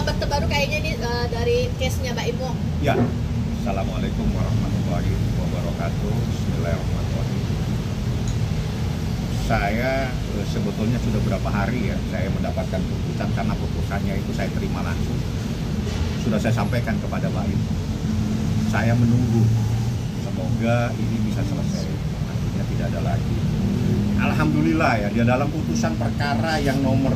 kabar terbaru kayaknya nih dari case-nya Mbak Imo. Ya, Assalamualaikum warahmatullahi wabarakatuh. Bismillahirrahmanirrahim. Saya sebetulnya sudah berapa hari ya saya mendapatkan putusan, karena putusannya itu saya terima langsung. Sudah saya sampaikan kepada Mbak Imo. Saya menunggu, semoga ini bisa selesai, artinya tidak ada lagi. Alhamdulillah ya, di dalam putusan perkara yang nomor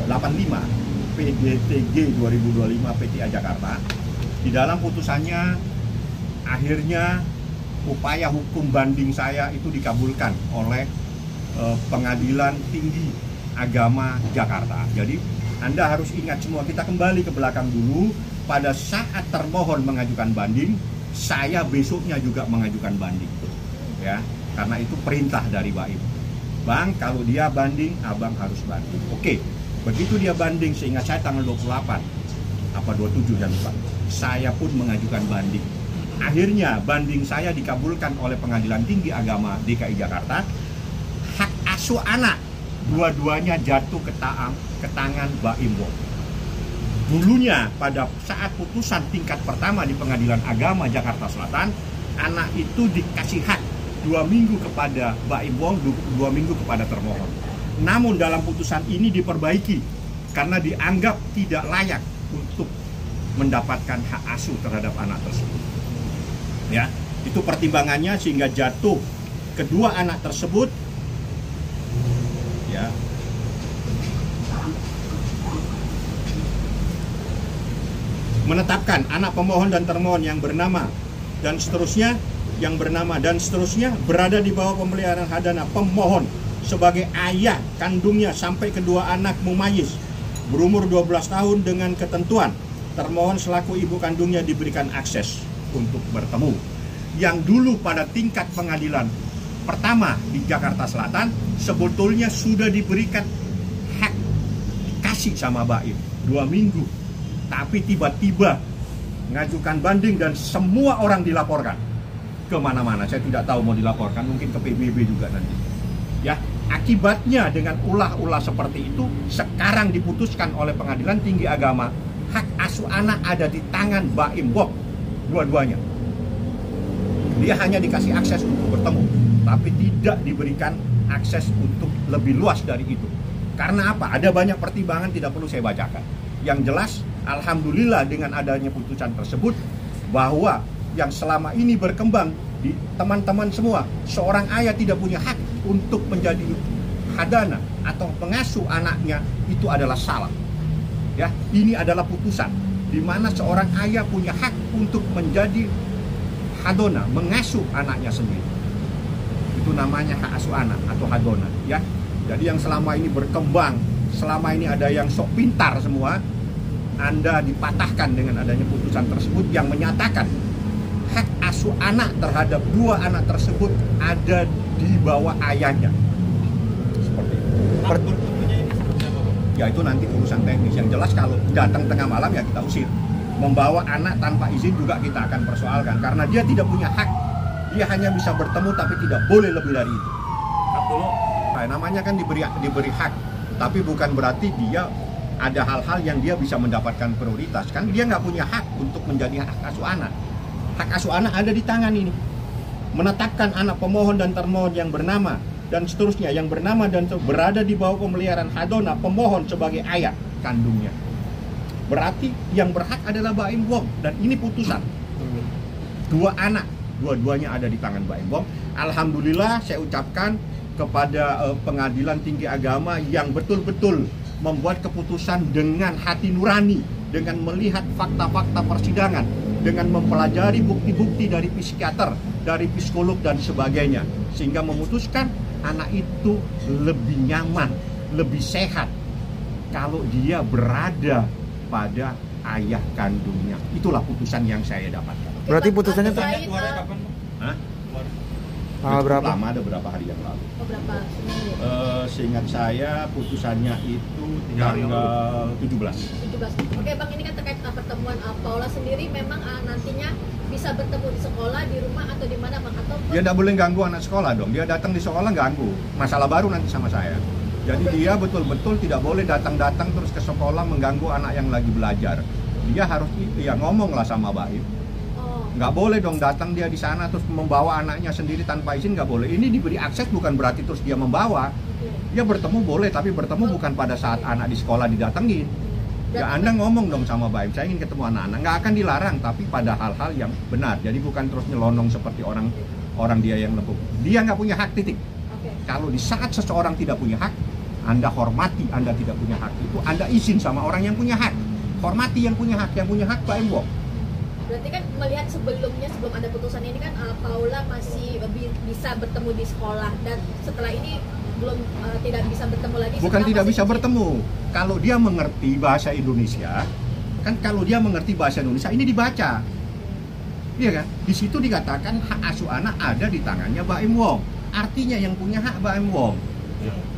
85 PDTG 2025 PTA Jakarta, di dalam putusannya akhirnya upaya hukum banding saya itu dikabulkan oleh Pengadilan Tinggi Agama Jakarta. Jadi Anda harus ingat semua, kita kembali ke belakang dulu. Pada saat termohon mengajukan banding, saya besoknya juga mengajukan banding, ya, karena itu perintah dari Baim. Bang, kalau dia banding, abang harus banding. Oke, begitu dia banding, seingat saya tanggal 28 apa 27 ya lupa, saya pun mengajukan banding. Akhirnya banding saya dikabulkan oleh Pengadilan Tinggi Agama DKI Jakarta. Hak asuh anak dua-duanya jatuh ke tangan Baim Wong. Dulunya pada saat putusan tingkat pertama di Pengadilan Agama Jakarta Selatan, anak itu dikasih hak 2 minggu kepada Baim Wong, 2 minggu kepada termohon. Namun dalam putusan ini diperbaiki karena dianggap tidak layak untuk mendapatkan hak asuh terhadap anak tersebut. Ya, itu pertimbangannya sehingga jatuh kedua anak tersebut, ya, menetapkan anak pemohon dan termohon yang bernama dan seterusnya berada di bawah pemeliharaan hadana pemohon sebagai ayah kandungnya sampai kedua anak mumayyiz berumur 12 tahun dengan ketentuan termohon selaku ibu kandungnya diberikan akses untuk bertemu. Yang dulu pada tingkat pengadilan pertama di Jakarta Selatan sebetulnya sudah diberikan hak kasih sama Baim 2 minggu, tapi tiba-tiba mengajukan banding dan semua orang dilaporkan kemana-mana. Saya tidak tahu mau dilaporkan, mungkin ke PBB juga nanti. Ya, akibatnya dengan ulah-ulah seperti itu, sekarang diputuskan oleh Pengadilan Tinggi Agama, hak asuh anak ada di tangan Baim Wong, dua-duanya. Dia hanya dikasih akses untuk bertemu, tapi tidak diberikan akses untuk lebih luas dari itu. Karena apa? Ada banyak pertimbangan, tidak perlu saya bacakan. Yang jelas, alhamdulillah dengan adanya putusan tersebut, bahwa yang selama ini berkembang di teman-teman semua, seorang ayah tidak punya hak untuk menjadi hadana atau pengasuh anaknya, itu adalah salah. Ya, ini adalah putusan di mana seorang ayah punya hak untuk menjadi hadona, mengasuh anaknya sendiri. Itu namanya hak asuh anak atau hadona, ya. Jadi yang selama ini berkembang, selama ini ada yang sok pintar semua, Anda dipatahkan dengan adanya putusan tersebut yang menyatakan hak asuh anak terhadap dua anak tersebut ada di bawah ayahnya. Seperti itu. Ya itu nanti urusan teknis. Yang jelas kalau datang tengah malam ya kita usir. Membawa anak tanpa izin juga kita akan persoalkan karena dia tidak punya hak. Dia hanya bisa bertemu tapi tidak boleh lebih dari itu. Nah, namanya kan diberi hak, tapi bukan berarti dia ada hal-hal yang dia bisa mendapatkan prioritas. Kan dia nggak punya hak untuk menjadi hak asuh anak. Hak asuh anak ada di tangan ini. Menetapkan anak pemohon dan termohon yang bernama dan seterusnya yang bernama dan berada di bawah pemeliharaan hadona pemohon sebagai ayah kandungnya. Berarti yang berhak adalah Baim Wong dan ini putusan. Dua anak, dua-duanya ada di tangan Baim Wong. Alhamdulillah saya ucapkan kepada Pengadilan Tinggi Agama yang betul-betul membuat keputusan dengan hati nurani, dengan melihat fakta-fakta persidangan, dengan mempelajari bukti-bukti dari psikiater, dari psikolog dan sebagainya, sehingga memutuskan anak itu lebih nyaman, lebih sehat kalau dia berada pada ayah kandungnya. Itulah putusan yang saya dapatkan. Berarti putusannya keluarnya kapan? Hah? Tanggal berapa? Lama, ada berapa hari yang lalu. Beberapa seminggu. Seingat saya putusannya itu tanggal 17. 17. Oke Bang, ini kan terkait pertemuan Paula sendiri memang nantinya bisa bertemu di sekolah, di rumah atau di mana Bang? Atau Dia tidak boleh ganggu anak sekolah dong. Dia datang di sekolah ganggu. Masalah baru nanti sama saya. Jadi dia betul-betul tidak boleh datang-datang terus ke sekolah mengganggu anak yang lagi belajar. Dia harus ya ngomong lah sama Baim. Nggak boleh dong datang dia di sana terus membawa anaknya sendiri tanpa izin, nggak boleh. Ini diberi akses bukan berarti terus dia membawa. Dia bertemu boleh, tapi bertemu bukan pada saat anak di sekolah didatengin. Ya Anda ngomong dong sama Baim, saya ingin ketemu anak-anak. Nggak akan dilarang, tapi pada hal-hal yang benar. Jadi bukan terus nyelonong seperti orang dia yang lempung. Dia nggak punya hak, titik. Kalau di saat seseorang tidak punya hak, Anda hormati, Anda tidak punya hak itu, Anda izin sama orang yang punya hak. Hormati yang punya hak Baim Wong. Berarti kan melihat sebelumnya, sebelum ada putusan ini kan Paula masih bisa bertemu di sekolah, dan setelah ini belum tidak bisa bertemu lagi. Bukan tidak bisa bertemu. Kalau dia mengerti bahasa Indonesia, kan kalau dia mengerti bahasa Indonesia ini dibaca. Iya kan? Di situ dikatakan hak asuh anak ada di tangannya Baim Wong. Artinya yang punya hak Baim Wong.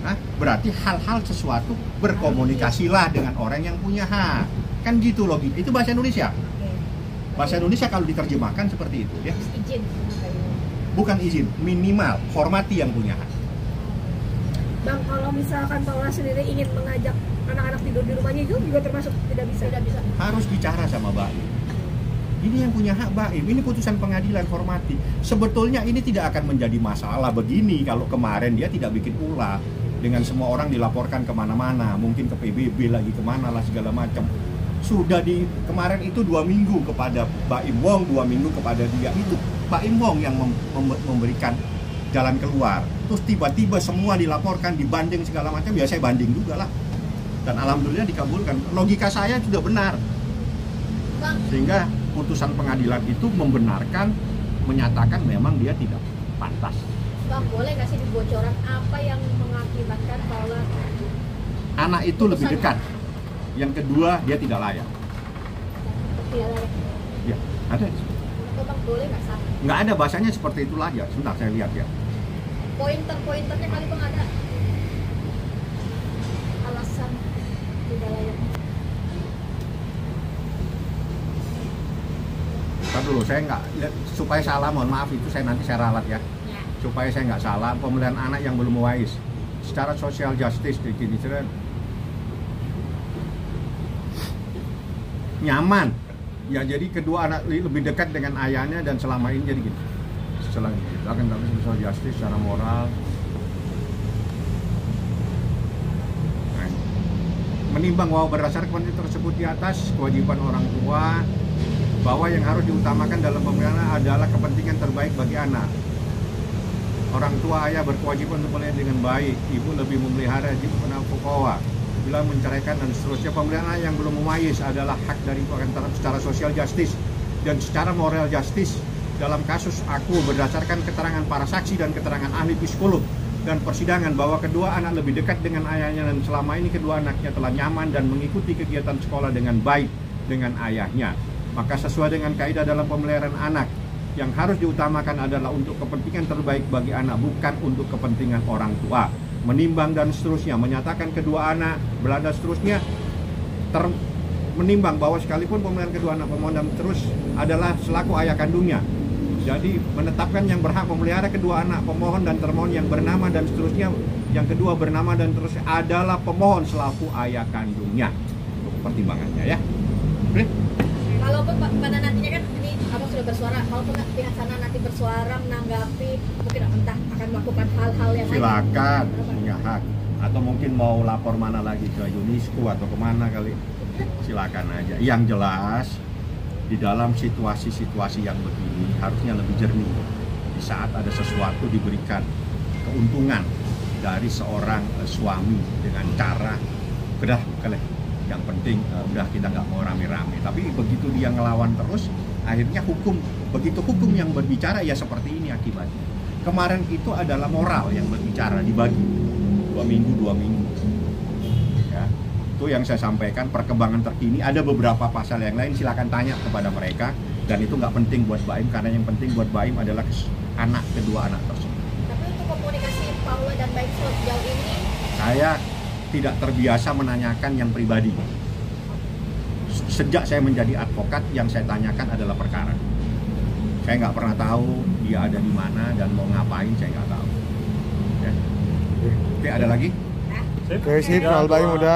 Nah, berarti hal-hal sesuatu berkomunikasilah dengan orang yang punya hak. Kan gitu logika. Itu bahasa Indonesia. Bahasa Indonesia kalau diterjemahkan seperti itu ya. Izin. Bukan izin, minimal hormati yang punya hak. Bang, kalau misalkan Paula sendiri ingin mengajak anak-anak tidur di rumahnya itu juga termasuk tidak bisa. Harus bicara sama Baim. Ini yang punya hak Baim, ini putusan pengadilan, hormati. Sebetulnya ini tidak akan menjadi masalah begini kalau kemarin dia tidak bikin ulah dengan semua orang dilaporkan kemana-mana, mungkin ke PBB lagi kemana lah segala macam. Sudah di kemarin itu 2 minggu kepada Baim Wong, 2 minggu kepada dia, itu Baim Wong yang memberikan jalan keluar. Terus tiba-tiba semua dilaporkan, dibanding segala macam, ya saya banding juga lah. Dan alhamdulillah dikabulkan. Logika saya sudah benar. Sehingga putusan pengadilan itu membenarkan, menyatakan memang dia tidak pantas. Bang, boleh kasih bocoran apa yang mengakibatkan Paula? Anak itu lebih dekat. Yang kedua, dia tidak layak. Tidak layak. Ya, ada. Bang, boleh nggak sah? Nggak ada, bahasanya seperti itu aja. Sebentar saya lihat ya. Pointernya kali Bang ada. Alasan tidak layak. Ntar dulu, saya nggak, supaya salah, mohon maaf itu nanti saya ralat ya. Supaya saya nggak salah, pemilihan anak yang belum wais. Secara social justice, begini, nyaman. Ya jadi kedua anak lebih dekat dengan ayahnya dan selama ini jadi gitu. Setelah itu akan dapat social justice secara moral. Nah, menimbang bahwa berdasarkan kepentingan tersebut di atas, kewajiban orang tua bahwa yang harus diutamakan dalam pemilihan adalah kepentingan terbaik bagi anak. Orang tua ayah berkewajiban untuk melihat dengan baik, ibu lebih memelihara jiwa penafukawa. Bila menceraikan dan seterusnya, pemilihan anak yang belum memayis adalah hak dari secara sosial justice dan secara moral justice. Dalam kasus aku berdasarkan keterangan para saksi dan keterangan ahli psikolog dan persidangan bahwa kedua anak lebih dekat dengan ayahnya dan selama ini kedua anaknya telah nyaman dan mengikuti kegiatan sekolah dengan baik dengan ayahnya. Maka sesuai dengan kaidah dalam pemeliharaan anak, yang harus diutamakan adalah untuk kepentingan terbaik bagi anak, bukan untuk kepentingan orang tua. Menimbang dan seterusnya, menyatakan kedua anak berada seterusnya menimbang bahwa sekalipun pemilihan kedua anak pemohon dan terus adalah selaku ayah kandungnya. Jadi menetapkan yang berhak memelihara kedua anak pemohon dan termohon yang bernama dan seterusnya, yang kedua bernama dan terusnya adalah pemohon selaku ayah kandungnya. Untuk pertimbangannya ya. Oke? Kalaupun pada nantinya kan ini kamu sudah bersuara, kalaupun pihak sana nanti bersuara menanggapi, mungkin entah akan melakukan hal-hal yang silakan, punya hak. Atau mungkin mau lapor mana lagi ke UNESCO atau kemana kali, silakan aja. Yang jelas di dalam situasi-situasi yang begini harusnya lebih jernih. Di saat ada sesuatu diberikan keuntungan dari seorang suami dengan cara udah yang penting udah kita nggak mau rame-rame. Tapi begitu dia ngelawan terus, akhirnya begitu hukum yang berbicara ya seperti ini akibatnya. Kemarin itu adalah moral yang berbicara, dibagi 2 minggu ya. Itu yang saya sampaikan, perkembangan terkini. Ada beberapa pasal yang lain, silakan tanya kepada mereka. Dan itu nggak penting buat Baim, karena yang penting buat Baim adalah kedua anak tersebut. Tapi untuk komunikasi Paula dan Baim sejauh ini, saya tidak terbiasa menanyakan yang pribadi. Sejak saya menjadi advokat, yang saya tanyakan adalah perkara. Saya nggak pernah tahu dia ada di mana dan mau ngapain, saya nggak tahu. Ya. Oke, ada lagi? Oke, sip, selamat pagi muda.